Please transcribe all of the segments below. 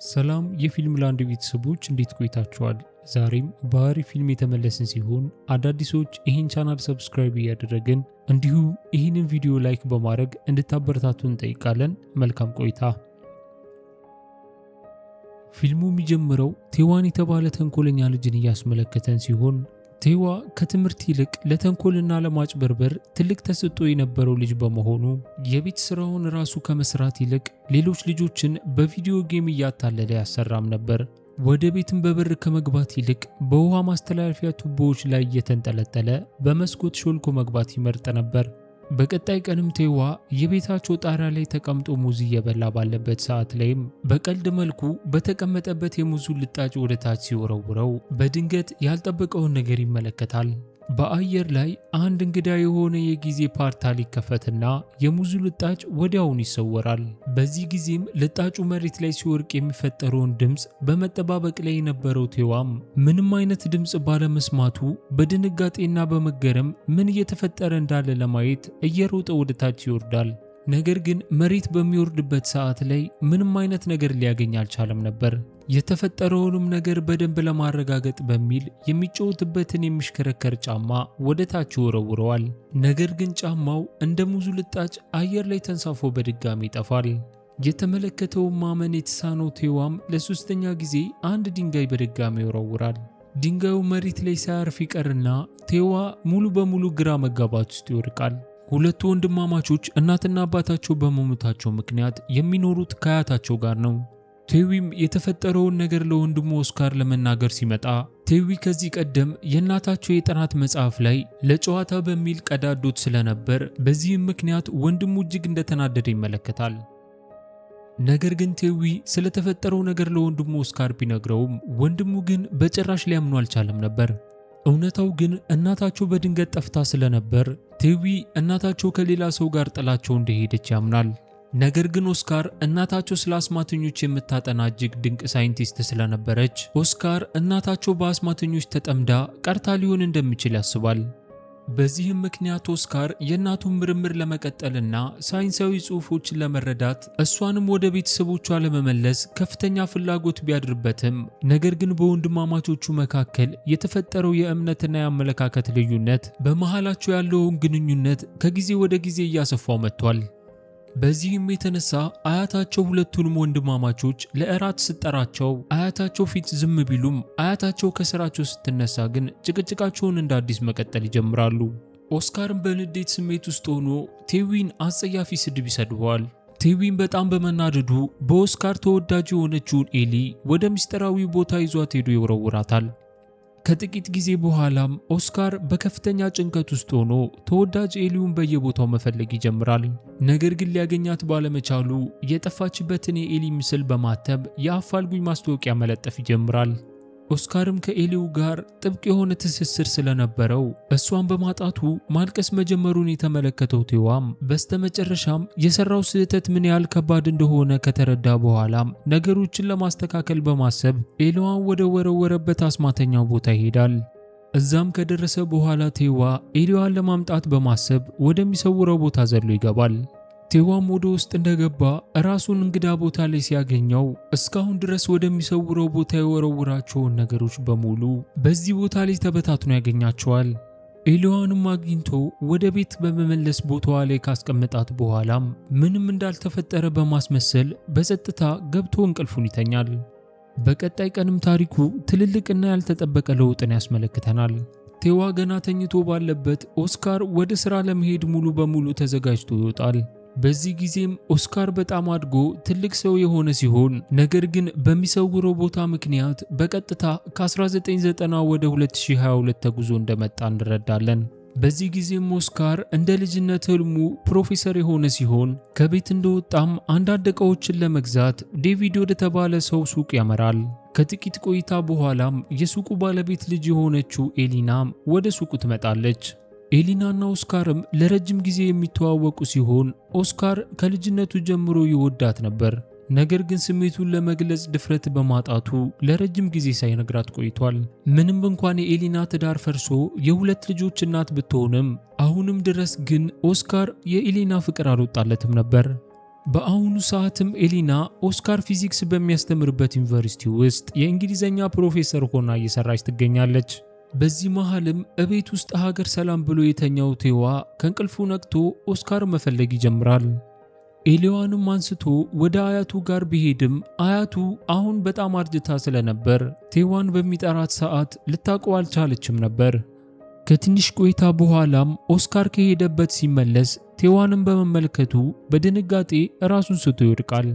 ሰላም የፊልም ላንድ ቤተሰቦች እንዴት ቆይታችኋል? ዛሬም በአሪፍ ፊልም የተመለስን ሲሆን አዳዲሶች ይህን ቻናል ሰብስክራይብ እያደረግን እንዲሁም ይህንን ቪዲዮ ላይክ በማድረግ እንድታበረታቱን እንጠይቃለን። መልካም ቆይታ። ፊልሙ የሚጀምረው ቴዋን የተባለ ተንኮለኛ ልጅን እያስመለከተን ሲሆን ቴዋ ከትምህርት ይልቅ ለተንኮልና ለማጭበርበር ትልቅ ተሰጥኦ የነበረው ልጅ በመሆኑ የቤት ስራውን ራሱ ከመስራት ይልቅ ሌሎች ልጆችን በቪዲዮ ጌም እያታለለ ያሰራም ነበር። ወደ ቤትም በበር ከመግባት ይልቅ በውሃ ማስተላለፊያ ቱቦዎች ላይ እየተንጠለጠለ በመስኮት ሾልኮ መግባት ይመርጥ ነበር። በቀጣይ ቀንም ቴዋ የቤታቸው ጣሪያ ላይ ተቀምጦ ሙዝ እየበላ ባለበት ሰዓት ላይም በቀልድ መልኩ በተቀመጠበት የሙዙን ልጣጭ ወደ ታች ሲወረውረው በድንገት ያልጠበቀውን ነገር ይመለከታል። በአየር ላይ አንድ እንግዳ የሆነ የጊዜ ፖርታል ይከፈትና የሙዙ ልጣጭ ወዲያውን ይሰወራል። በዚህ ጊዜም ልጣጩ መሬት ላይ ሲወርቅ የሚፈጠረውን ድምፅ በመጠባበቅ ላይ የነበረው ቴዋም ምንም አይነት ድምፅ ባለመስማቱ በድንጋጤና በመገረም ምን እየተፈጠረ እንዳለ ለማየት እየሮጠ ወደ ታች ይወርዳል። ነገር ግን መሬት በሚወርድበት ሰዓት ላይ ምንም አይነት ነገር ሊያገኝ አልቻለም ነበር። የተፈጠረውንም ነገር በደንብ ለማረጋገጥ በሚል የሚጫወትበትን የሚሽከረከር ጫማ ወደ ታች ወረውረዋል። ነገር ግን ጫማው እንደ ሙዙ ልጣጭ አየር ላይ ተንሳፎ በድጋሚ ይጠፋል። የተመለከተውን ማመን የተሳነው ቴዋም ለሶስተኛ ጊዜ አንድ ድንጋይ በድጋሚ ይወረውራል። ድንጋዩ መሬት ላይ ሳያርፍ ይቀርና ቴዋ ሙሉ በሙሉ ግራ መጋባት ውስጥ ይወድቃል። ሁለቱ ወንድማማቾች እናትና አባታቸው በመሞታቸው ምክንያት የሚኖሩት ከአያታቸው ጋር ነው። ቴዊም የተፈጠረውን ነገር ለወንድሙ ኦስካር ለመናገር ሲመጣ ቴዊ ከዚህ ቀደም የእናታቸው የጥናት መጽሐፍ ላይ ለጨዋታ በሚል ቀዳዶት ስለነበር በዚህም ምክንያት ወንድሙ እጅግ እንደተናደደ ይመለከታል። ነገር ግን ቴዊ ስለተፈጠረው ነገር ለወንድሙ ኦስካር ቢነግረውም ወንድሙ ግን በጭራሽ ሊያምኑ አልቻለም ነበር። እውነታው ግን እናታቸው በድንገት ጠፍታ ስለነበር ቴዊ እናታቸው ከሌላ ሰው ጋር ጥላቸው እንደሄደች ያምናል። ነገር ግን ኦስካር እናታቸው ስለ አስማተኞች የምታጠና እጅግ ድንቅ ሳይንቲስት ስለነበረች ኦስካር እናታቸው በአስማተኞች ተጠምዳ ቀርታ ሊሆን እንደሚችል ያስባል። በዚህም ምክንያት ኦስካር የእናቱን ምርምር ለመቀጠልና ሳይንሳዊ ጽሑፎችን ለመረዳት እሷንም ወደ ቤተሰቦቿ ለመመለስ ከፍተኛ ፍላጎት ቢያድርበትም ነገር ግን በወንድማማቾቹ መካከል የተፈጠረው የእምነትና የአመለካከት ልዩነት በመሃላቸው ያለውን ግንኙነት ከጊዜ ወደ ጊዜ እያሰፋው መጥቷል። በዚህም የተነሳ አያታቸው ሁለቱንም ወንድማማቾች ለእራት ስጠራቸው አያታቸው ፊት ዝም ቢሉም አያታቸው ከስራቸው ስትነሳ ግን ጭቅጭቃቸውን እንደ አዲስ መቀጠል ይጀምራሉ። ኦስካርም በንዴት ስሜት ውስጥ ሆኖ ቴዊን አጸያፊ ስድብ ይሰድበዋል። ቴዊን በጣም በመናደዱ በኦስካር ተወዳጅ የሆነችውን ኤሊ ወደ ምስጢራዊ ቦታ ይዟት ሄዶ ይወረውራታል። ከጥቂት ጊዜ በኋላም ኦስካር በከፍተኛ ጭንቀት ውስጥ ሆኖ ተወዳጅ ኤሊውን በየቦታው መፈለግ ይጀምራል። ነገር ግን ሊያገኛት ባለመቻሉ የጠፋችበትን የኤሊ ምስል በማተብ የአፋልጉኝ ማስታወቂያ መለጠፍ ይጀምራል። ኦስካርም ከኤሊው ጋር ጥብቅ የሆነ ትስስር ስለነበረው እሷን በማጣቱ ማልቀስ መጀመሩን የተመለከተው ቴዋም በስተመጨረሻም የሰራው ስህተት ምን ያህል ከባድ እንደሆነ ከተረዳ በኋላም ነገሮችን ለማስተካከል በማሰብ ኤሊዋን ወደ ወረወረበት አስማተኛው ቦታ ይሄዳል። እዛም ከደረሰ በኋላ ቴዋ ኤሊዋን ለማምጣት በማሰብ ወደሚሰውረው ቦታ ዘሎ ይገባል። ቴዋም ወደ ውስጥ እንደገባ ራሱን እንግዳ ቦታ ላይ ሲያገኘው እስካሁን ድረስ ወደሚሰውረው ቦታ የወረወራቸውን ነገሮች በሙሉ በዚህ ቦታ ላይ ተበታትኖ ያገኛቸዋል። ኤሊዋንም አግኝቶ ወደ ቤት በመመለስ ቦታዋ ላይ ካስቀመጣት በኋላም ምንም እንዳልተፈጠረ በማስመሰል በጸጥታ ገብቶ እንቅልፉን ይተኛል። በቀጣይ ቀንም ታሪኩ ትልልቅና ያልተጠበቀ ለውጥን ያስመለክተናል። ቴዋ ገና ተኝቶ ባለበት ኦስካር ወደ ሥራ ለመሄድ ሙሉ በሙሉ ተዘጋጅቶ ይወጣል። በዚህ ጊዜም ኦስካር በጣም አድጎ ትልቅ ሰው የሆነ ሲሆን ነገር ግን በሚሰውረው ቦታ ምክንያት በቀጥታ ከ1990 ወደ 2022 ተጉዞ እንደመጣ እንረዳለን። በዚህ ጊዜም ኦስካር እንደ ልጅነት ህልሙ ፕሮፌሰር የሆነ ሲሆን ከቤት እንደወጣም አንዳንድ ዕቃዎችን ለመግዛት ዴቪድ ወደ ተባለ ሰው ሱቅ ያመራል። ከጥቂት ቆይታ በኋላም የሱቁ ባለቤት ልጅ የሆነችው ኤሊናም ወደ ሱቁ ትመጣለች። ኤሊናና ኦስካርም ለረጅም ጊዜ የሚተዋወቁ ሲሆን ኦስካር ከልጅነቱ ጀምሮ ይወዳት ነበር። ነገር ግን ስሜቱን ለመግለጽ ድፍረት በማጣቱ ለረጅም ጊዜ ሳይነግራት ቆይቷል። ምንም እንኳን የኤሊና ትዳር ፈርሶ የሁለት ልጆች እናት ብትሆንም አሁንም ድረስ ግን ኦስካር የኤሊና ፍቅር አልወጣለትም ነበር። በአሁኑ ሰዓትም ኤሊና ኦስካር ፊዚክስ በሚያስተምርበት ዩኒቨርሲቲ ውስጥ የእንግሊዘኛ ፕሮፌሰር ሆና እየሰራች ትገኛለች። በዚህ መሃልም እቤት ውስጥ ሀገር ሰላም ብሎ የተኛው ቴዋ ከእንቅልፉ ነቅቶ ኦስካር መፈለግ ይጀምራል። ኤሊዋንም አንስቶ ወደ አያቱ ጋር ቢሄድም አያቱ አሁን በጣም አርጅታ ስለነበር ቴዋን በሚጠራት ሰዓት ልታውቀው አልቻለችም ነበር። ከትንሽ ቆይታ በኋላም ኦስካር ከሄደበት ሲመለስ ቴዋንም በመመልከቱ በድንጋጤ ራሱን ስቶ ይወድቃል።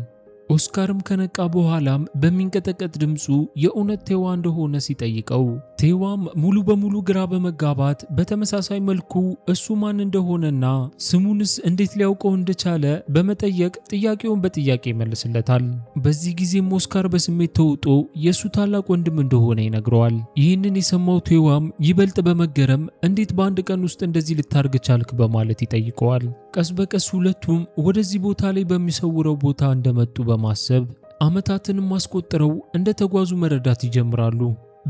ኦስካርም ከነቃ በኋላም በሚንቀጠቀጥ ድምፁ የእውነት ቴዋ እንደሆነ ሲጠይቀው ቴዋም ሙሉ በሙሉ ግራ በመጋባት በተመሳሳይ መልኩ እሱ ማን እንደሆነና ስሙንስ እንዴት ሊያውቀው እንደቻለ በመጠየቅ ጥያቄውን በጥያቄ ይመልስለታል። በዚህ ጊዜም ኦስካር በስሜት ተውጦ የሱ ታላቅ ወንድም እንደሆነ ይነግረዋል። ይህንን የሰማው ቴዋም ይበልጥ በመገረም እንዴት በአንድ ቀን ውስጥ እንደዚህ ልታርግ ቻልክ በማለት ይጠይቀዋል። ቀስ በቀስ ሁለቱም ወደዚህ ቦታ ላይ በሚሰውረው ቦታ እንደመጡ በማሰብ ዓመታትንም ማስቆጠረው እንደተጓዙ መረዳት ይጀምራሉ።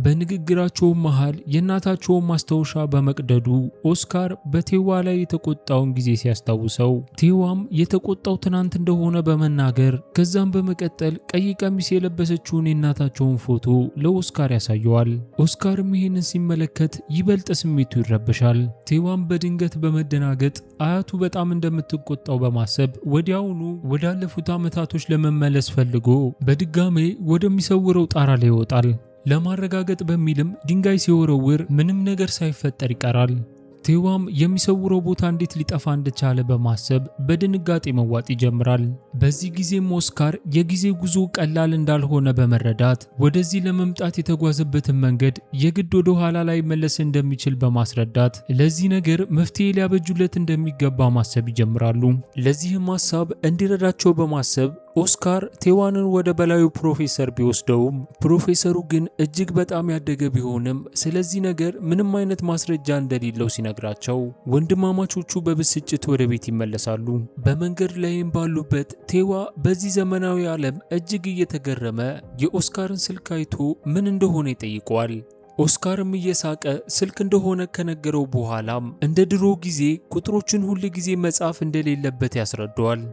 በንግግራቸው መሃል የእናታቸውን ማስታወሻ በመቅደዱ ኦስካር በቴዋ ላይ የተቆጣውን ጊዜ ሲያስታውሰው ቴዋም የተቆጣው ትናንት እንደሆነ በመናገር ከዛም በመቀጠል ቀይ ቀሚስ የለበሰችውን የእናታቸውን ፎቶ ለኦስካር ያሳየዋል። ኦስካርም ይህንን ሲመለከት ይበልጥ ስሜቱ ይረበሻል። ቴዋም በድንገት በመደናገጥ አያቱ በጣም እንደምትቆጣው በማሰብ ወዲያውኑ ወዳለፉት ዓመታቶች ለመመለስ ፈልጎ በድጋሜ ወደሚሰውረው ጣራ ላይ ይወጣል። ለማረጋገጥ በሚልም ድንጋይ ሲወረውር ምንም ነገር ሳይፈጠር ይቀራል። ቴዋም የሚሰውረው ቦታ እንዴት ሊጠፋ እንደቻለ በማሰብ በድንጋጤ መዋጥ ይጀምራል። በዚህ ጊዜም ኦስካር የጊዜ ጉዞ ቀላል እንዳልሆነ በመረዳት ወደዚህ ለመምጣት የተጓዘበትን መንገድ የግድ ወደ ኋላ ላይ መለስ እንደሚችል በማስረዳት ለዚህ ነገር መፍትሄ ሊያበጁለት እንደሚገባ ማሰብ ይጀምራሉ። ለዚህም ሐሳብ እንዲረዳቸው በማሰብ ኦስካር ቴዋንን ወደ በላዩ ፕሮፌሰር ቢወስደውም ፕሮፌሰሩ ግን እጅግ በጣም ያደገ ቢሆንም ስለዚህ ነገር ምንም አይነት ማስረጃ እንደሌለው ሲነግራቸው ወንድማማቾቹ በብስጭት ወደ ቤት ይመለሳሉ። በመንገድ ላይም ባሉበት ቴዋ በዚህ ዘመናዊ ዓለም እጅግ እየተገረመ የኦስካርን ስልክ አይቶ ምን እንደሆነ ይጠይቀዋል። ኦስካርም እየሳቀ ስልክ እንደሆነ ከነገረው በኋላም እንደ ድሮ ጊዜ ቁጥሮችን ሁል ጊዜ መጻፍ እንደሌለበት ያስረዳዋል።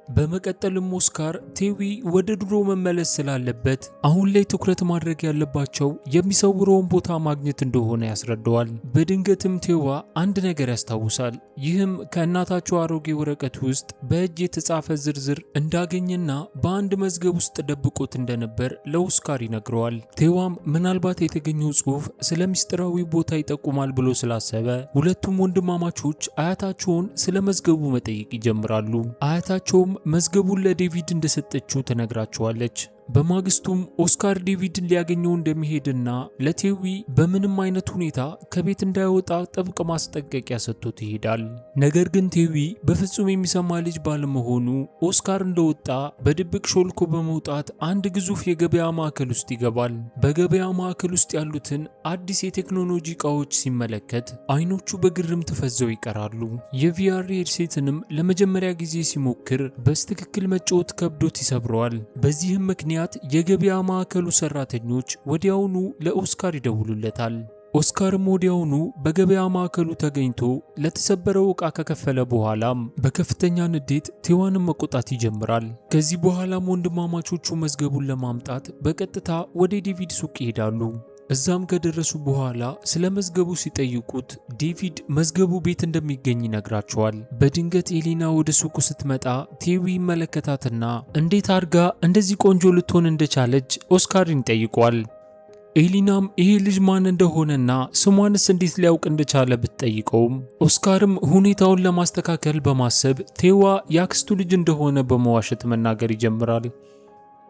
በመቀጠልም ኦስካር ቴዊ ወደ ድሮ መመለስ ስላለበት አሁን ላይ ትኩረት ማድረግ ያለባቸው የሚሰውረውን ቦታ ማግኘት እንደሆነ ያስረዳዋል። በድንገትም ቴዋ አንድ ነገር ያስታውሳል። ይህም ከእናታቸው አሮጌ ወረቀት ውስጥ በእጅ የተጻፈ ዝርዝር እንዳገኘና በአንድ መዝገብ ውስጥ ደብቆት እንደነበር ለኦስካር ይነግረዋል። ቴዋም ምናልባት የተገኘው ጽሑፍ ስለ ምስጢራዊ ቦታ ይጠቁማል ብሎ ስላሰበ ሁለቱም ወንድማማቾች አያታቸውን ስለ መዝገቡ መጠየቅ ይጀምራሉ። አያታቸውም መዝገቡን ለዴቪድ እንደሰጠችው ትነግራቸዋለች። በማግስቱም ኦስካር ዴቪድን ሊያገኘው እንደሚሄድና ለቴዊ በምንም አይነት ሁኔታ ከቤት እንዳይወጣ ጥብቅ ማስጠንቀቂያ ሰጥቶት ይሄዳል። ነገር ግን ቴዊ በፍጹም የሚሰማ ልጅ ባለመሆኑ ኦስካር እንደወጣ በድብቅ ሾልኮ በመውጣት አንድ ግዙፍ የገበያ ማዕከል ውስጥ ይገባል። በገበያ ማዕከል ውስጥ ያሉትን አዲስ የቴክኖሎጂ ዕቃዎች ሲመለከት አይኖቹ በግርም ተፈዘው ይቀራሉ። የቪአር ሄድሴትንም ለመጀመሪያ ጊዜ ሲሞክር በስትክክል መጫወት ከብዶት ይሰብረዋል። በዚህም ምክንያት የገበያ ማዕከሉ ሰራተኞች ወዲያውኑ ለኦስካር ይደውሉለታል። ኦስካርም ወዲያውኑ በገበያ ማዕከሉ ተገኝቶ ለተሰበረው ዕቃ ከከፈለ በኋላም በከፍተኛ ንዴት ቴዋንን መቆጣት ይጀምራል። ከዚህ በኋላም ወንድማማቾቹ መዝገቡን ለማምጣት በቀጥታ ወደ ዴቪድ ሱቅ ይሄዳሉ። እዛም ከደረሱ በኋላ ስለ መዝገቡ ሲጠይቁት ዴቪድ መዝገቡ ቤት እንደሚገኝ ይነግራቸዋል። በድንገት ኤሊና ወደ ሱቁ ስትመጣ ቴዊ ይመለከታትና እንዴት አድርጋ እንደዚህ ቆንጆ ልትሆን እንደቻለች ኦስካርን ይጠይቋል። ኤሊናም ይሄ ልጅ ማን እንደሆነና ስሟንስ እንዴት ሊያውቅ እንደቻለ ብትጠይቀውም ኦስካርም ሁኔታውን ለማስተካከል በማሰብ ቴዋ ያክስቱ ልጅ እንደሆነ በመዋሸት መናገር ይጀምራል።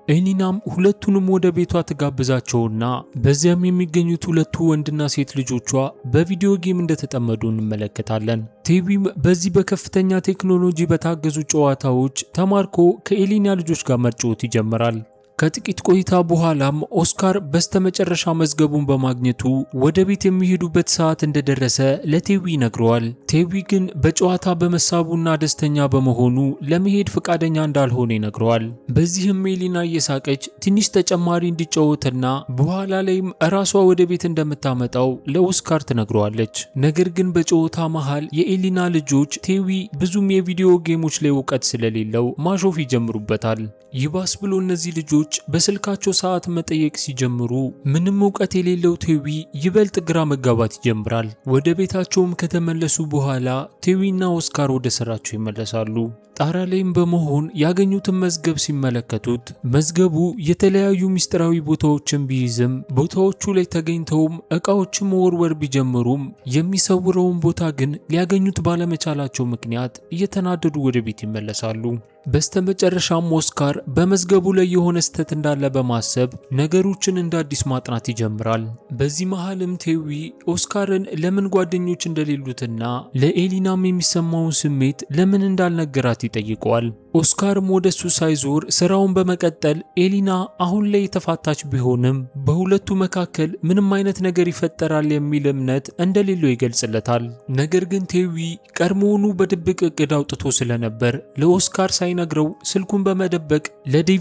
ኤሊናም ሁለቱንም ወደ ቤቷ ትጋብዛቸውና በዚያም የሚገኙት ሁለቱ ወንድና ሴት ልጆቿ በቪዲዮ ጌም እንደተጠመዱ እንመለከታለን። ቴዊም በዚህ በከፍተኛ ቴክኖሎጂ በታገዙ ጨዋታዎች ተማርኮ ከኤሊና ልጆች ጋር መጫወት ይጀምራል። ከጥቂት ቆይታ በኋላም ኦስካር በስተመጨረሻ መዝገቡን በማግኘቱ ወደ ቤት የሚሄዱበት ሰዓት እንደደረሰ ለቴዊ ይነግረዋል። ቴዊ ግን በጨዋታ በመሳቡና ደስተኛ በመሆኑ ለመሄድ ፈቃደኛ እንዳልሆነ ይነግረዋል። በዚህም ኤሊና እየሳቀች ትንሽ ተጨማሪ እንዲጫወትና በኋላ ላይም ራሷ ወደ ቤት እንደምታመጣው ለኦስካር ትነግረዋለች። ነገር ግን በጨዋታ መሃል የኤሊና ልጆች ቴዊ ብዙም የቪዲዮ ጌሞች ላይ እውቀት ስለሌለው ማሾፍ ይጀምሩበታል። ይባስ ብሎ እነዚህ ልጆች በስልካቸው ሰዓት መጠየቅ ሲጀምሩ ምንም እውቀት የሌለው ቴዊ ይበልጥ ግራ መጋባት ይጀምራል። ወደ ቤታቸውም ከተመለሱ በኋላ ቴዊና ኦስካር ወደ ስራቸው ይመለሳሉ። ጣራ ላይም በመሆን ያገኙትን መዝገብ ሲመለከቱት መዝገቡ የተለያዩ ሚስጥራዊ ቦታዎችን ቢይዝም ቦታዎቹ ላይ ተገኝተውም ዕቃዎችን መወርወር ቢጀምሩም የሚሰውረውን ቦታ ግን ሊያገኙት ባለመቻላቸው ምክንያት እየተናደዱ ወደ ቤት ይመለሳሉ። በስተመጨረሻም ኦስካር በመዝገቡ ላይ የሆነ ስህተት እንዳለ በማሰብ ነገሮችን እንደ አዲስ ማጥናት ይጀምራል። በዚህ መሃልም ቴዊ ኦስካርን ለምን ጓደኞች እንደሌሉትና ለኤሊናም የሚሰማውን ስሜት ለምን እንዳልነገራት ይጠይቀዋል። ኦስካርም ወደሱ ሳይዞር ስራውን በመቀጠል ኤሊና አሁን ላይ የተፋታች ቢሆንም በሁለቱ መካከል ምንም አይነት ነገር ይፈጠራል የሚል እምነት እንደሌለው ይገልጽለታል። ነገር ግን ቴዊ ቀድሞውኑ በድብቅ እቅድ አውጥቶ ስለነበር ለኦስካር ሳይነግረው ስልኩን በመደበቅ ለዴቪድና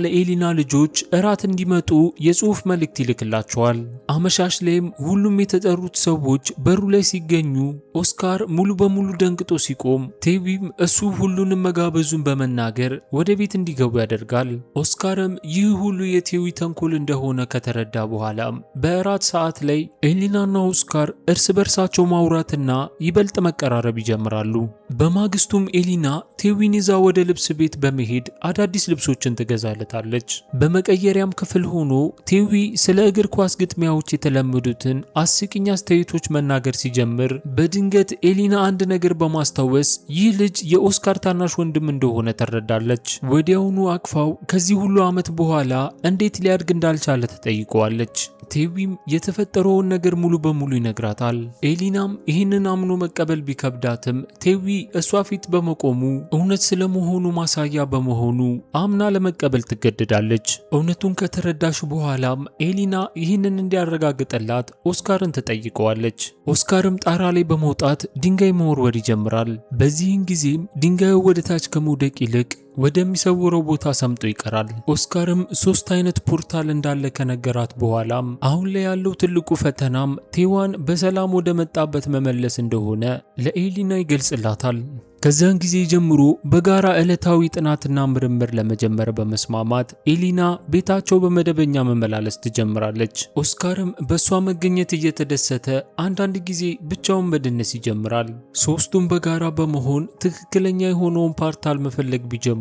ለኤሊና ልጆች እራት እንዲመጡ የጽሑፍ መልእክት ይልክላቸዋል። አመሻሽ ላይም ሁሉም የተጠሩት ሰዎች በሩ ላይ ሲገኙ ኦስካር ሙሉ በሙሉ ደንግጦ ሲቆም ቴዊም እሱ ሁሉንም መጋበዙን በመናገር ወደ ቤት እንዲገቡ ያደርጋል። ኦስካርም ይህ ሁሉ የቴዊ ተንኮል እንደሆነ ከተረዳ በኋላ በእራት ሰዓት ላይ ኤሊናና ኦስካር እርስ በርሳቸው ማውራትና ይበልጥ መቀራረብ ይጀምራሉ። በማግስቱም ኤሊና ቴዊን ይዛ ወደ ልብስ ቤት በመሄድ አዳዲስ ልብሶችን ትገዛለታለች። በመቀየሪያም ክፍል ሆኖ ቴዊ ስለ እግር ኳስ ግጥሚያዎች የተለመዱትን አስቂኝ አስተያየቶች መናገር ሲጀምር በድንገት ኤሊና አንድ ነገር በማስታወስ ይህ ልጅ የኦስካር ታናሽ ወንድም እንደሆነ ተረዳለች። ወዲያውኑ አቅፋው ከዚህ ሁሉ ዓመት በኋላ እንዴት ሊያድግ እንዳልቻለ ተጠይቀዋለች። ቴዊም የተፈጠረውን ነገር ሙሉ በሙሉ ይነግራታል። ኤሊናም ይህንን አምኖ መቀበል ቢከብዳትም ቴዊ እሷ ፊት በመቆሙ እውነት ስለመሆኑ ማሳያ በመሆኑ አምና ለመቀበል ትገደዳለች። እውነቱን ከተረዳሽ በኋላም ኤሊና ይህንን እንዲያረጋግጥላት ኦስካርን ትጠይቀዋለች። ኦስካርም ጣራ ላይ በመውጣት ድንጋይ መወርወር ይጀምራል። በዚህን ጊዜም ድንጋዩ ወደ ታች ከመውደቅ ይልቅ ወደሚሰውረው ቦታ ሰምጦ ይቀራል። ኦስካርም 3 አይነት ፖርታል እንዳለ ከነገራት በኋላም አሁን ላይ ያለው ትልቁ ፈተናም ቴዋን በሰላም ወደ መጣበት መመለስ እንደሆነ ለኤሊና ይገልጽላታል። ከዚያን ጊዜ ጀምሮ በጋራ ዕለታዊ ጥናትና ምርምር ለመጀመር በመስማማት ኤሊና ቤታቸው በመደበኛ መመላለስ ትጀምራለች። ኦስካርም በሷ መገኘት እየተደሰተ አንዳንድ ጊዜ ብቻውን መደነስ ይጀምራል። ሶስቱም በጋራ በመሆን ትክክለኛ የሆነውን ፖርታል መፈለግ ቢጀምሩም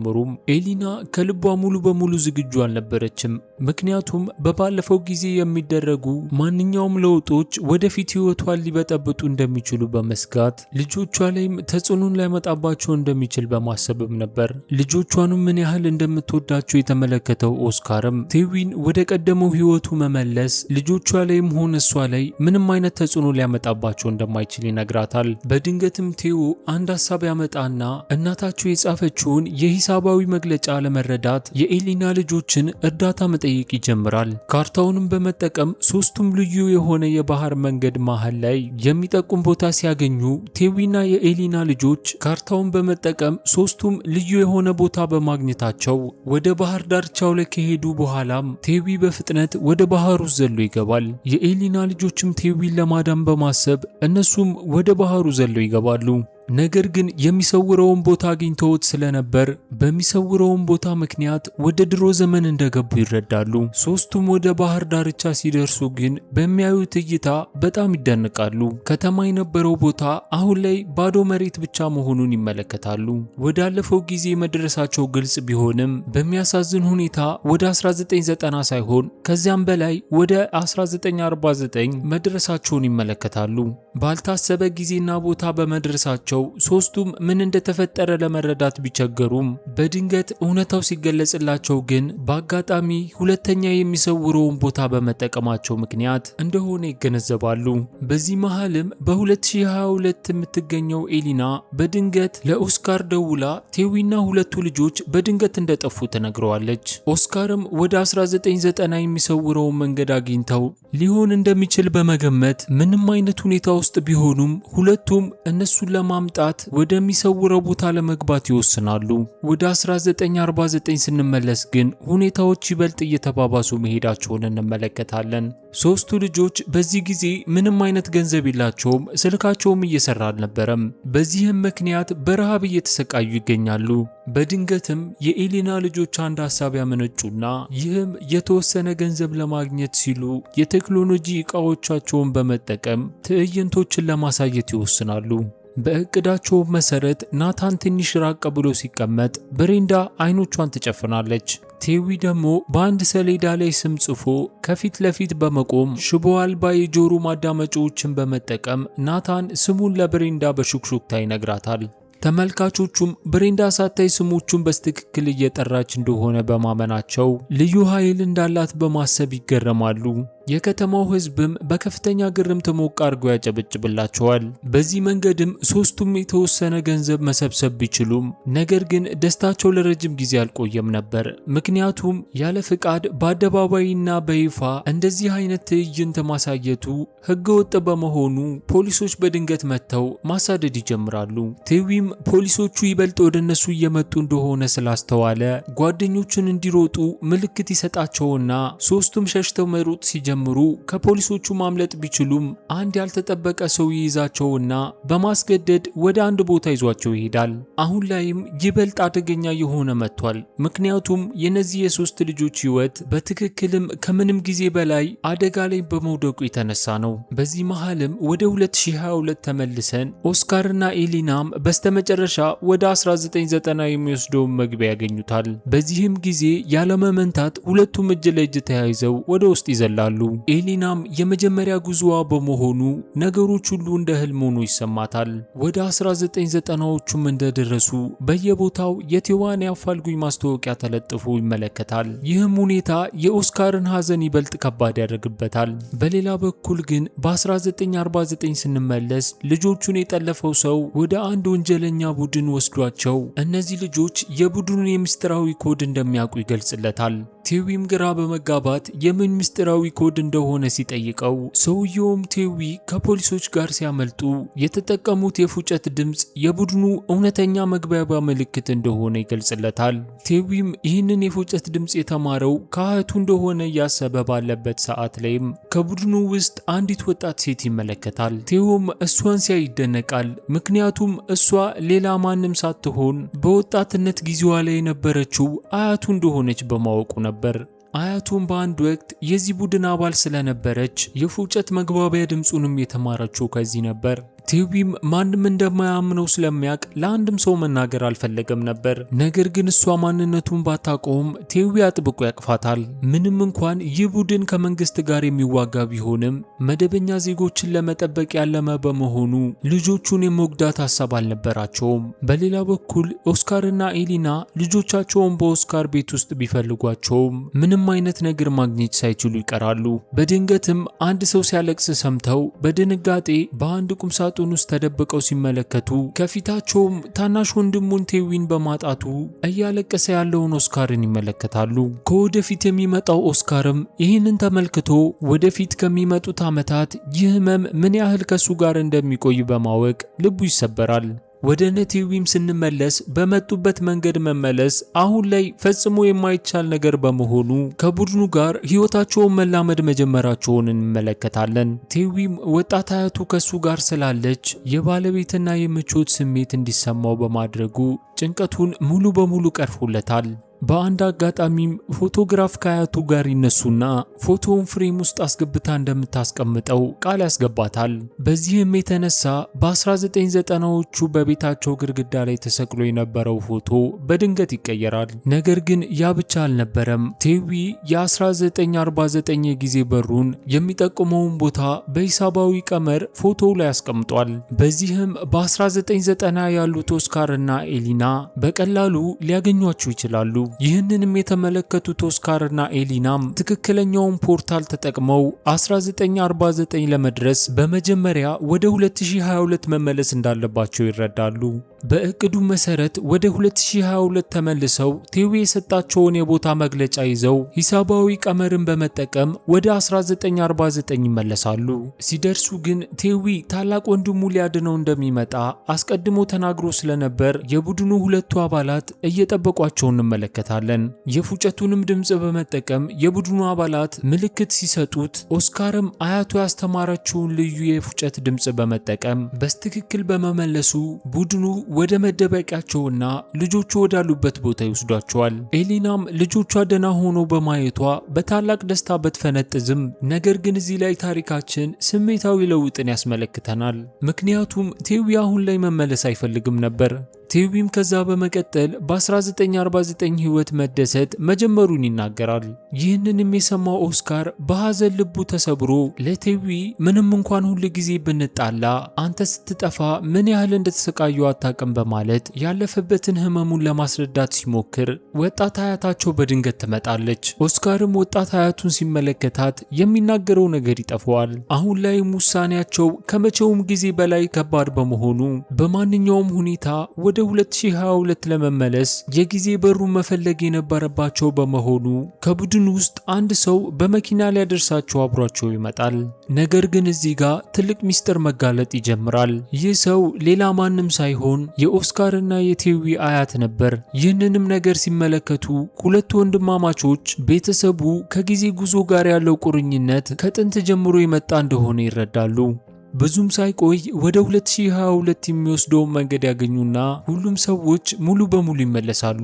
ኤሊና ከልቧ ሙሉ በሙሉ ዝግጁ አልነበረችም። ምክንያቱም በባለፈው ጊዜ የሚደረጉ ማንኛውም ለውጦች ወደፊት ህይወቷን ሊበጠብጡ እንደሚችሉ በመስጋት ልጆቿ ላይም ተጽዕኖን ሊያመጣባቸው እንደሚችል በማሰብም ነበር። ልጆቿንም ምን ያህል እንደምትወዳቸው የተመለከተው ኦስካርም ቴዊን ወደ ቀደመው ህይወቱ መመለስ ልጆቿ ላይም ሆነ እሷ ላይ ምንም አይነት ተጽዕኖ ሊያመጣባቸው እንደማይችል ይነግራታል። በድንገትም ቴዎ አንድ ሀሳብ ያመጣና እናታቸው የጻፈችውን የሂሳባዊ መግለጫ ለመረዳት የኤሊና ልጆችን እርዳታ መጠየቅ ይጀምራል። ካርታውንም በመጠቀም ሶስቱም ልዩ የሆነ የባህር መንገድ መሃል ላይ የሚጠቁም ቦታ ሲያገኙ ቴዊና የኤሊና ልጆች ካርታውን በመጠቀም ሶስቱም ልዩ የሆነ ቦታ በማግኘታቸው ወደ ባህር ዳርቻው ላይ ከሄዱ በኋላም ቴዊ በፍጥነት ወደ ባህሩ ዘሎ ይገባል። የኤሊና ልጆችም ቴዊን ለማዳን በማሰብ እነሱም ወደ ባህሩ ዘሎ ይገባሉ። ነገር ግን የሚሰውረውን ቦታ አግኝተውት ስለነበር በሚሰውረውን ቦታ ምክንያት ወደ ድሮ ዘመን እንደገቡ ይረዳሉ። ሶስቱም ወደ ባህር ዳርቻ ሲደርሱ ግን በሚያዩት እይታ በጣም ይደነቃሉ። ከተማ የነበረው ቦታ አሁን ላይ ባዶ መሬት ብቻ መሆኑን ይመለከታሉ። ወዳለፈው ጊዜ መድረሳቸው ግልጽ ቢሆንም በሚያሳዝን ሁኔታ ወደ 1990 ሳይሆን ከዚያም በላይ ወደ 1949 መድረሳቸውን ይመለከታሉ። ባልታሰበ ጊዜና ቦታ በመድረሳቸው ተመልሰው ሶስቱም ምን እንደተፈጠረ ለመረዳት ቢቸገሩም በድንገት እውነታው ሲገለጽላቸው ግን በአጋጣሚ ሁለተኛ የሚሰውረውን ቦታ በመጠቀማቸው ምክንያት እንደሆነ ይገነዘባሉ። በዚህ መሃልም በ2022 የምትገኘው ኤሊና በድንገት ለኦስካር ደውላ ቴዊና ሁለቱ ልጆች በድንገት እንደጠፉ ተነግረዋለች። ኦስካርም ወደ 1990 የሚሰውረውን መንገድ አግኝተው ሊሆን እንደሚችል በመገመት ምንም አይነት ሁኔታ ውስጥ ቢሆኑም ሁለቱም እነሱን ለማምጣት ወደሚሰውረው ቦታ ለመግባት ይወስናሉ። ወደ 1949 ስንመለስ ግን ሁኔታዎች ይበልጥ እየተባባሱ መሄዳቸውን እንመለከታለን። ሶስቱ ልጆች በዚህ ጊዜ ምንም አይነት ገንዘብ የላቸውም፣ ስልካቸውም እየሰራ አልነበረም። በዚህም ምክንያት በረሃብ እየተሰቃዩ ይገኛሉ። በድንገትም የኤሊና ልጆች አንድ ሀሳብ ያመነጩና ይህም የተወሰነ ገንዘብ ለማግኘት ሲሉ የቴክኖሎጂ ዕቃዎቻቸውን በመጠቀም ትዕይንቶችን ለማሳየት ይወስናሉ። በእቅዳቸው መሰረት ናታን ትንሽ ራቅ ብሎ ሲቀመጥ ብሬንዳ አይኖቿን ትጨፍናለች። ቴዊ ደግሞ በአንድ ሰሌዳ ላይ ስም ጽፎ ከፊት ለፊት በመቆም ሽቦ አልባ የጆሮ ማዳመጫዎችን በመጠቀም ናታን ስሙን ለብሬንዳ በሹክሹክታ ይነግራታል። ተመልካቾቹም ብሬንዳ ሳታይ ስሞቹን በትክክል እየጠራች እንደሆነ በማመናቸው ልዩ ኃይል እንዳላት በማሰብ ይገረማሉ። የከተማው ሕዝብም በከፍተኛ ግርምት ሞቅ አድርጎ ያጨበጭብላቸዋል። በዚህ መንገድም ሶስቱም የተወሰነ ገንዘብ መሰብሰብ ቢችሉም ነገር ግን ደስታቸው ለረጅም ጊዜ አልቆየም ነበር። ምክንያቱም ያለ ፍቃድ በአደባባይና በይፋ እንደዚህ አይነት ትዕይንት ማሳየቱ ሕገወጥ በመሆኑ ፖሊሶች በድንገት መጥተው ማሳደድ ይጀምራሉ። ቴዊም ፖሊሶቹ ይበልጥ ወደ እነሱ እየመጡ እንደሆነ ስላስተዋለ ጓደኞቹን እንዲሮጡ ምልክት ይሰጣቸውና ሶስቱም ሸሽተው መሮጥ ሲጀምሩ ከፖሊሶቹ ማምለጥ ቢችሉም አንድ ያልተጠበቀ ሰው ይይዛቸውና በማስገደድ ወደ አንድ ቦታ ይዟቸው ይሄዳል። አሁን ላይም ይበልጥ አደገኛ የሆነ መጥቷል። ምክንያቱም የነዚህ የሶስት ልጆች ህይወት በትክክልም ከምንም ጊዜ በላይ አደጋ ላይ በመውደቁ የተነሳ ነው። በዚህ መሃልም ወደ 2022 ተመልሰን ኦስካርና ኤሊናም በስተመጨረሻ ወደ 1990 የሚወስደውን መግቢያ ያገኙታል። በዚህም ጊዜ ያለመመንታት ሁለቱም እጅ ለእጅ ተያይዘው ወደ ውስጥ ይዘላሉ። ኤሊናም የመጀመሪያ ጉዞዋ በመሆኑ ነገሮች ሁሉ እንደ ህልም ሆኖ ይሰማታል። ወደ 1990ዎቹም እንደደረሱ በየቦታው የቴዋን አፋልጉኝ ማስታወቂያ ተለጥፎ ይመለከታል። ይህም ሁኔታ የኦስካርን ሐዘን ይበልጥ ከባድ ያደርግበታል። በሌላ በኩል ግን በ1949 ስንመለስ ልጆቹን የጠለፈው ሰው ወደ አንድ ወንጀለኛ ቡድን ወስዷቸው እነዚህ ልጆች የቡድኑን የምስጢራዊ ኮድ እንደሚያውቁ ይገልጽለታል። ቴዊም ግራ በመጋባት የምን ምስጢራዊ ኮድ እንደሆነ ሲጠይቀው ሰውየውም ቴዊ ከፖሊሶች ጋር ሲያመልጡ የተጠቀሙት የፉጨት ድምፅ የቡድኑ እውነተኛ መግባቢያ ምልክት እንደሆነ ይገልጽለታል። ቴዊም ይህንን የፉጨት ድምፅ የተማረው ከእህቱ እንደሆነ እያሰበ ባለበት ሰዓት ላይም ከቡድኑ ውስጥ አንዲት ወጣት ሴት ይመለከታል። ቴዊም እሷን ሲያይ ይደነቃል። ምክንያቱም እሷ ሌላ ማንም ሳትሆን በወጣትነት ጊዜዋ ላይ የነበረችው አያቱ እንደሆነች በማወቁ ነበር። አያቱም በአንድ ወቅት የዚህ ቡድን አባል ስለነበረች የፉጨት መግባቢያ ድምፁንም የተማረችው ከዚህ ነበር። ቴዊም ማንም እንደማያምነው ስለሚያውቅ ለአንድም ሰው መናገር አልፈለገም ነበር። ነገር ግን እሷ ማንነቱን ባታውቀውም ቴዊ አጥብቆ ያቅፋታል። ምንም እንኳን ይህ ቡድን ከመንግስት ጋር የሚዋጋ ቢሆንም መደበኛ ዜጎችን ለመጠበቅ ያለመ በመሆኑ ልጆቹን የመጉዳት ሀሳብ አልነበራቸውም። በሌላ በኩል ኦስካርና ኤሊና ልጆቻቸውን በኦስካር ቤት ውስጥ ቢፈልጓቸውም ምንም አይነት ነገር ማግኘት ሳይችሉ ይቀራሉ። በድንገትም አንድ ሰው ሲያለቅስ ሰምተው በድንጋጤ በአንድ ቁምሳጥን ውስጥ ተደብቀው ሲመለከቱ ከፊታቸውም ታናሽ ወንድሙን ቴዊን በማጣቱ እያለቀሰ ያለውን ኦስካርን ይመለከታሉ። ከወደፊት የሚመጣው ኦስካርም ይህንን ተመልክቶ ወደፊት ከሚመጡት ዓመታት ይህ ህመም ምን ያህል ከሱ ጋር እንደሚቆይ በማወቅ ልቡ ይሰበራል። ወደ ቴዊም ስንመለስ በመጡበት መንገድ መመለስ አሁን ላይ ፈጽሞ የማይቻል ነገር በመሆኑ ከቡድኑ ጋር ህይወታቸውን መላመድ መጀመራቸውን እንመለከታለን። ቴዊም ወጣት አያቱ ከሱ ጋር ስላለች የባለቤትና የምቾት ስሜት እንዲሰማው በማድረጉ ጭንቀቱን ሙሉ በሙሉ ቀርፎለታል። በአንድ አጋጣሚም ፎቶግራፍ ከአያቱ ጋር ይነሱና ፎቶውን ፍሬም ውስጥ አስገብታ እንደምታስቀምጠው ቃል ያስገባታል። በዚህም የተነሳ በ1990ዎቹ በቤታቸው ግድግዳ ላይ ተሰቅሎ የነበረው ፎቶ በድንገት ይቀየራል። ነገር ግን ያ ብቻ አልነበረም። ቴዊ የ1949 የጊዜ በሩን የሚጠቁመውን ቦታ በሂሳባዊ ቀመር ፎቶው ላይ አስቀምጧል። በዚህም በ1990 ያሉት ኦስካርና ኤሊና በቀላሉ ሊያገኟቸው ይችላሉ። ይህንንም የተመለከቱት ኦስካርና ኤሊናም ትክክለኛውን ፖርታል ተጠቅመው 1949 ለመድረስ በመጀመሪያ ወደ 2022 መመለስ እንዳለባቸው ይረዳሉ። በእቅዱ መሰረት ወደ 2022 ተመልሰው ቴዊ የሰጣቸውን የቦታ መግለጫ ይዘው ሂሳባዊ ቀመርን በመጠቀም ወደ 1949 ይመለሳሉ። ሲደርሱ ግን ቴዊ ታላቅ ወንድሙ ሊያድነው እንደሚመጣ አስቀድሞ ተናግሮ ስለነበር የቡድኑ ሁለቱ አባላት እየጠበቋቸው እንመለከታለን። የፉጨቱንም ድምጽ በመጠቀም የቡድኑ አባላት ምልክት ሲሰጡት ኦስካርም አያቱ ያስተማረችውን ልዩ የፉጨት ድምጽ በመጠቀም በስትክክል በመመለሱ ቡድኑ ወደ መደበቂያቸውና ልጆቹ ወዳሉበት ቦታ ይወስዷቸዋል። ኤሊናም ልጆቿ ደህና ሆኖ በማየቷ በታላቅ ደስታ በትፈነጥዝም፣ ነገር ግን እዚህ ላይ ታሪካችን ስሜታዊ ለውጥን ያስመለክተናል። ምክንያቱም ቴዊ አሁን ላይ መመለስ አይፈልግም ነበር። ቴዊም ከዛ በመቀጠል በ1949 ህይወት መደሰት መጀመሩን ይናገራል። ይህንንም የሰማው ኦስካር በሐዘን ልቡ ተሰብሮ ለቴዊ ምንም እንኳን ሁል ጊዜ ብንጣላ አንተ ስትጠፋ ምን ያህል እንደተሰቃዩ አታውቅም በማለት ያለፈበትን ህመሙን ለማስረዳት ሲሞክር ወጣት አያታቸው በድንገት ትመጣለች። ኦስካርም ወጣት አያቱን ሲመለከታት የሚናገረው ነገር ይጠፋዋል። አሁን ላይም ውሳኔያቸው ከመቼውም ጊዜ በላይ ከባድ በመሆኑ በማንኛውም ሁኔታ ወደ 2022 ለመመለስ የጊዜ በሩን መፈለግ የነበረባቸው በመሆኑ ከቡድን ውስጥ አንድ ሰው በመኪና ሊያደርሳቸው አብሯቸው ይመጣል። ነገር ግን እዚህ ጋር ትልቅ ሚስጥር መጋለጥ ይጀምራል። ይህ ሰው ሌላ ማንም ሳይሆን የኦስካርና የቴዊ አያት ነበር። ይህንንም ነገር ሲመለከቱ ሁለቱ ወንድማማቾች ቤተሰቡ ከጊዜ ጉዞ ጋር ያለው ቁርኝነት ከጥንት ጀምሮ የመጣ እንደሆነ ይረዳሉ። ብዙም ሳይቆይ ወደ 2022 የሚወስደውን መንገድ ያገኙና ሁሉም ሰዎች ሙሉ በሙሉ ይመለሳሉ።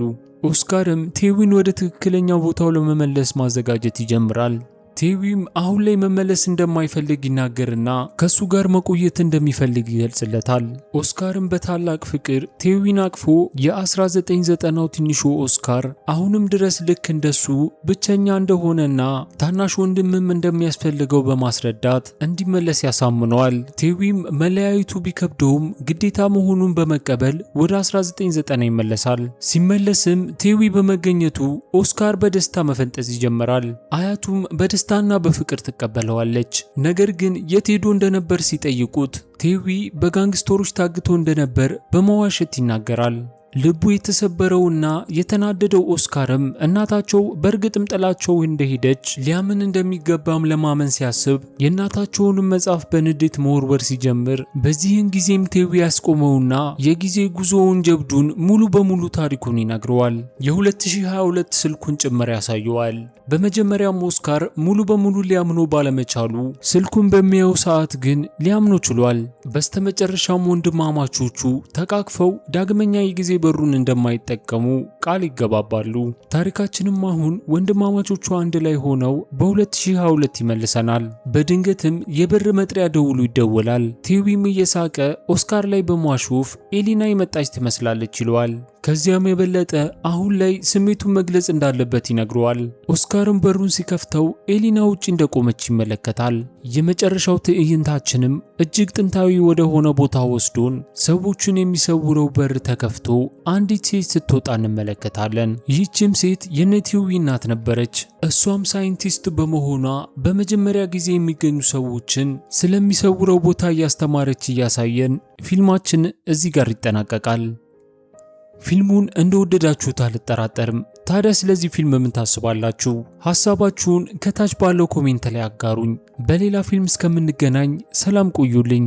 ኦስካርም ቴዊን ወደ ትክክለኛው ቦታው ለመመለስ ማዘጋጀት ይጀምራል። ቴዊም አሁን ላይ መመለስ እንደማይፈልግ ይናገርና ከሱ ጋር መቆየት እንደሚፈልግ ይገልጽለታል። ኦስካርም በታላቅ ፍቅር ቴዊን አቅፎ የ1990ው ትንሹ ኦስካር አሁንም ድረስ ልክ እንደሱ ብቸኛ እንደሆነና ታናሽ ወንድምም እንደሚያስፈልገው በማስረዳት እንዲመለስ ያሳምነዋል። ቴዊም መለያየቱ ቢከብደውም ግዴታ መሆኑን በመቀበል ወደ 1990 ይመለሳል። ሲመለስም ቴዊ በመገኘቱ ኦስካር በደስታ መፈንጠዝ ይጀምራል። አያቱም በደስታና በፍቅር ትቀበለዋለች። ነገር ግን የት ሄዶ እንደነበር ሲጠይቁት ቴዊ በጋንግስተሮች ታግቶ እንደነበር በመዋሸት ይናገራል። ልቡ የተሰበረውና የተናደደው ኦስካርም እናታቸው በእርግጥም ጥላቸው እንደሄደች ሊያምን እንደሚገባም ለማመን ሲያስብ የእናታቸውንም መጽሐፍ በንዴት መወርወር ሲጀምር በዚህን ጊዜም ቴዊ ያስቆመውና የጊዜ ጉዞውን ጀብዱን ሙሉ በሙሉ ታሪኩን ይነግረዋል። የ2022 ስልኩን ጭምር ያሳየዋል። በመጀመሪያም ኦስካር ሙሉ በሙሉ ሊያምኖ ባለመቻሉ ስልኩን በሚያየው ሰዓት ግን ሊያምኖ ችሏል። በስተመጨረሻም ወንድማማቾቹ ተቃቅፈው ዳግመኛ የጊዜ በሩን እንደማይጠቀሙ ቃል ይገባባሉ። ታሪካችንም አሁን ወንድማማቾቹ አንድ ላይ ሆነው በ2022 ይመልሰናል። በድንገትም የበር መጥሪያ ደውሉ ይደወላል። ቴዊም እየሳቀ ኦስካር ላይ በማሾፍ ኤሊና የመጣች ትመስላለች ይለዋል። ከዚያም የበለጠ አሁን ላይ ስሜቱን መግለጽ እንዳለበት ይነግረዋል። ኦስካርም በሩን ሲከፍተው ኤሊና ውጪ እንደቆመች ይመለከታል። የመጨረሻው ትዕይንታችንም እጅግ ጥንታዊ ወደ ሆነ ቦታ ወስዶን ሰዎችን የሚሰውረው በር ተከፍቶ አንዲት ሴት ስትወጣ እንመለከታለን። ይህችም ሴት የቴዊ እናት ነበረች። እሷም ሳይንቲስት በመሆኗ በመጀመሪያ ጊዜ የሚገኙ ሰዎችን ስለሚሰውረው ቦታ እያስተማረች እያሳየን ፊልማችን እዚህ ጋር ይጠናቀቃል። ፊልሙን እንደወደዳችሁት አልጠራጠርም። ታዲያ ስለዚህ ፊልም ምን ታስባላችሁ? ሐሳባችሁን ከታች ባለው ኮሜንት ላይ አጋሩኝ። በሌላ ፊልም እስከምንገናኝ ሰላም ቆዩልኝ።